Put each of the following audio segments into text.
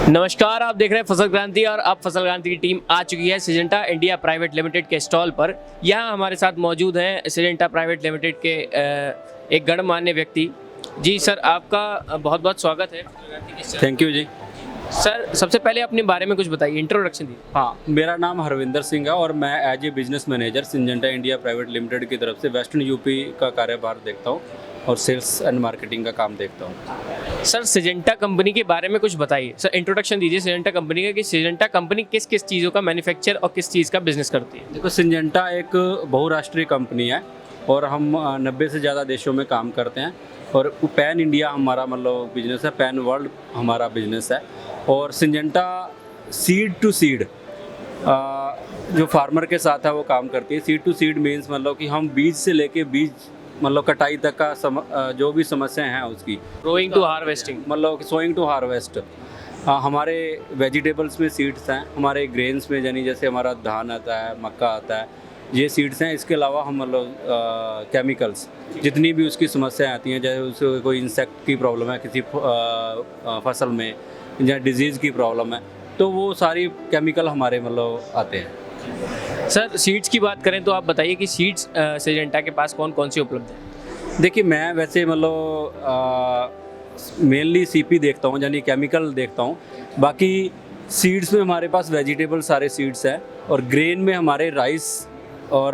नमस्कार, आप देख रहे हैं फसल क्रांति और अब फसल क्रांति की टीम आ चुकी है सिजेंटा इंडिया प्राइवेट लिमिटेड के स्टॉल पर। यहाँ हमारे साथ मौजूद हैं सिजेंटा प्राइवेट लिमिटेड के एक गणमान्य व्यक्ति। जी सर, आपका बहुत बहुत स्वागत है। Thank you ji. सर, सबसे पहले अपने बारे में कुछ बताइए, इंट्रोडक्शन दीजिए। हाँ, मेरा नाम हरविंदर सिंह है और मैं as a business manager Syngenta India private limited की तरफ से वेस्टर्न यूपी का कार्यभार देखता हूँ और सेल्स एंड मार्केटिंग का काम देखता हूँ। सर, सिजेंटा कंपनी के बारे में कुछ बताइए। सर, इंट्रोडक्शन दीजिए सिजेंटा कंपनी का कि सिजेंटा कंपनी किस किस चीज़ों का मैन्युफैक्चर और किस चीज़ का बिजनेस करती है। देखो, सिजेंटा एक बहुराष्ट्रीय कंपनी है और हम 90 से ज़्यादा देशों में काम करते हैं और पैन इंडिया हमारा मतलब बिजनेस है, पैन वर्ल्ड हमारा बिजनेस है। और सिजेंटा सीड टू सीड जो फार्मर के साथ है वो काम करती है। सीड टू सीड मीन्स मतलब कि हम बीज से लेके बीज मतलब कटाई तक का जो भी समस्याएं हैं उसकी, सोइंग टू हार्वेस्टिंग, मतलब सोइंग टू हार्वेस्ट। हमारे वेजिटेबल्स में सीड्स हैं, हमारे ग्रेन्स में यानी जैसे हमारा धान आता है, मक्का आता है, ये सीड्स हैं। इसके अलावा हम मतलब केमिकल्स जितनी भी उसकी समस्याएं आती हैं, जैसे उसको कोई इंसेक्ट की प्रॉब्लम है किसी फसल में या डिजीज़ की प्रॉब्लम है, तो वो सारी केमिकल हमारे मतलब आते हैं। सर, सीड्स की बात करें तो आप बताइए कि सीड्स सिजेंटा के पास कौन कौन सी उपलब्ध है। देखिए, मैं वैसे मतलब मेनली सीपी देखता हूँ, यानी केमिकल देखता हूँ। बाकी सीड्स में हमारे पास वेजिटेबल सारे सीड्स हैं और ग्रेन में हमारे राइस और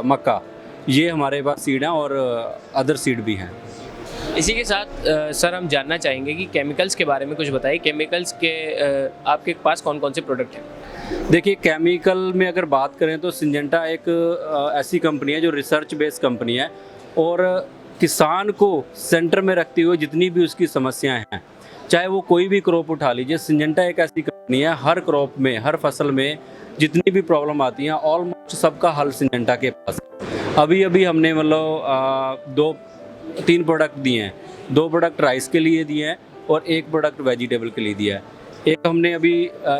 मक्का, ये हमारे पास सीड हैं और अदर सीड भी हैं। इसी के साथ सर हम जानना चाहेंगे कि केमिकल्स के बारे में कुछ बताइए। केमिकल्स के आपके पास कौन कौन से प्रोडक्ट हैं। देखिए, केमिकल में अगर बात करें तो सिजेंटा एक ऐसी कंपनी है जो रिसर्च बेस्ड कंपनी है और किसान को सेंटर में रखते हुए जितनी भी उसकी समस्याएं हैं, चाहे वो कोई भी क्रॉप उठा लीजिए, सिजेंटा एक ऐसी कंपनी है हर क्रॉप में, हर फसल में जितनी भी प्रॉब्लम आती हैं ऑलमोस्ट सबका हल सिजेंटा के पास है। अभी हमने मतलब 2-3 प्रोडक्ट दिए हैं। 2 प्रोडक्ट राइस के लिए दिए हैं और 1 प्रोडक्ट वेजिटेबल के लिए दिया है। एक हमने अभी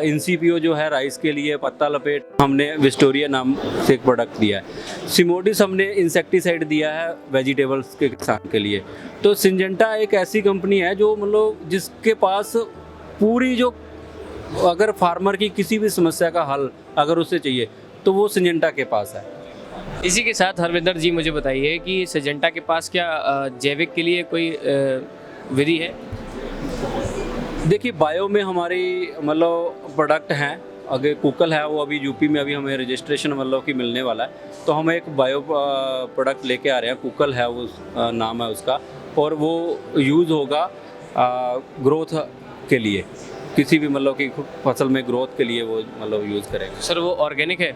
इंसीपीओ जो है राइस के लिए, पत्ता लपेट हमने विस्टोरिया नाम से एक प्रोडक्ट दिया है। सिमोडिस हमने इंसेक्टिसाइड दिया है वेजिटेबल्स के किसान के लिए। तो सिजेंटा एक ऐसी कंपनी है जो मतलब जिसके पास पूरी जो अगर फार्मर की किसी भी समस्या का हल अगर उसे चाहिए तो वो सिजेंटा के पास है। इसी के साथ हरविंदर जी मुझे बताइए कि सिजेंटा के पास क्या जैविक के लिए कोई विधि है। देखिए, बायो में हमारी मतलब प्रोडक्ट हैं। अगर कुकल है वो अभी यूपी में अभी हमें रजिस्ट्रेशन मतलब कि मिलने वाला है, तो हम एक बायो प्रोडक्ट लेके आ रहे हैं। कुकल है वो नाम है उसका, और वो यूज़ होगा ग्रोथ के लिए, किसी भी मतलब कि फसल में ग्रोथ के लिए वो मतलब यूज़ करेगा। सर, वो ऑर्गेनिक है।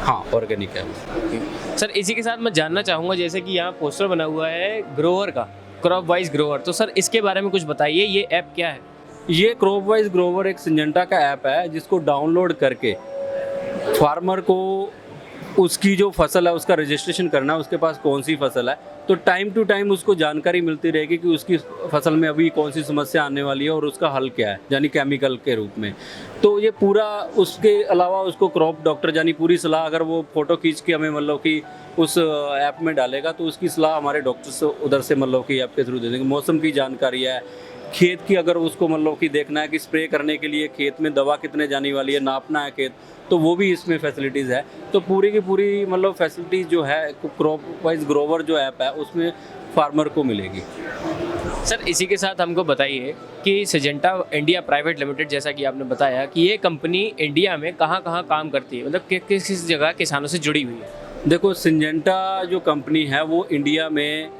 हाँ, ऑर्गेनिक है। सर, इसी के साथ मैं जानना चाहूँगा, जैसे कि यहाँ पोस्टर बना हुआ है ग्रोवर का, क्रॉप वाइज ग्रोवर, तो सर इसके बारे में कुछ बताइए, ये ऐप क्या है। ये क्रॉप वाइज ग्रोवर एक सिजेंटा का ऐप है जिसको डाउनलोड करके फार्मर को उसकी जो फसल है उसका रजिस्ट्रेशन करना है, उसके पास कौन सी फसल है, तो टाइम टू टाइम उसको जानकारी मिलती रहेगी कि उसकी फसल में अभी कौन सी समस्या आने वाली है और उसका हल क्या है, यानी केमिकल के रूप में। तो ये पूरा, उसके अलावा उसको क्रॉप डॉक्टर यानी पूरी सलाह, अगर वो फ़ोटो खींच के हमें मतलब कि उस ऐप में डालेगा तो उसकी सलाह हमारे डॉक्टर से उधर से मतलब कि ऐप के थ्रू दे देंगे। मौसम की जानकारी है, खेत की अगर उसको मतलब कि देखना है कि स्प्रे करने के लिए खेत में दवा कितने जाने वाली है, नापना है खेत, तो वो भी इसमें फैसिलिटीज़ है। तो पूरी की पूरी मतलब फैसिलिटीज़ जो है क्रॉप वाइज ग्रोवर जो ऐप है उसमें फार्मर को मिलेगी। सर, इसी के साथ हमको बताइए कि सिजेंटा इंडिया प्राइवेट लिमिटेड, जैसा कि आपने बताया कि ये कंपनी इंडिया में कहाँ कहाँ काम करती है, मतलब किस किस जगह किसानों से जुड़ी हुई है। देखो, सिजेंटा जो कंपनी है वो इंडिया में,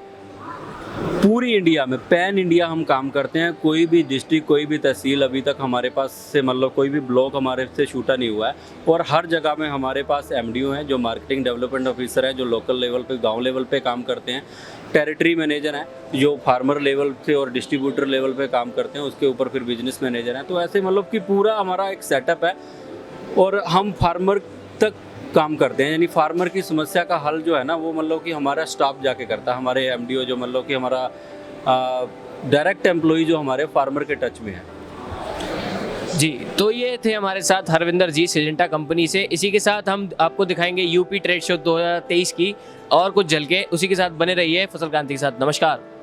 पूरी इंडिया में पैन इंडिया हम काम करते हैं। कोई भी डिस्ट्रिक्ट, कोई भी तहसील अभी तक हमारे पास से मतलब कोई भी ब्लॉक हमारे से छूटा नहीं हुआ है। और हर जगह में हमारे पास एमडीओ हैं जो मार्केटिंग डेवलपमेंट ऑफिसर हैं, जो लोकल लेवल पे, गांव लेवल पे काम करते हैं। टेरिटरी मैनेजर हैं जो फार्मर लेवल से और डिस्ट्रीब्यूटर लेवल पे काम करते हैं, उसके ऊपर फिर बिजनेस मैनेजर हैं। तो ऐसे मतलब कि पूरा हमारा एक सेटअप है और हम फार्मर तक काम करते हैं, यानी फार्मर की समस्या का हल जो है ना वो मतलब कि हमारा स्टाफ जाके करता है, हमारे एमडीओ जो मतलब कि हमारा डायरेक्ट एम्प्लॉय जो हमारे फार्मर के टच में है। जी, तो ये थे हमारे साथ हरविंदर जी सिजेंटा कंपनी से। इसी के साथ हम आपको दिखाएंगे यूपी ट्रेड शो 2023 की और कुछ झलके। उसी के साथ बने रहिए फसल क्रांति के साथ। नमस्कार।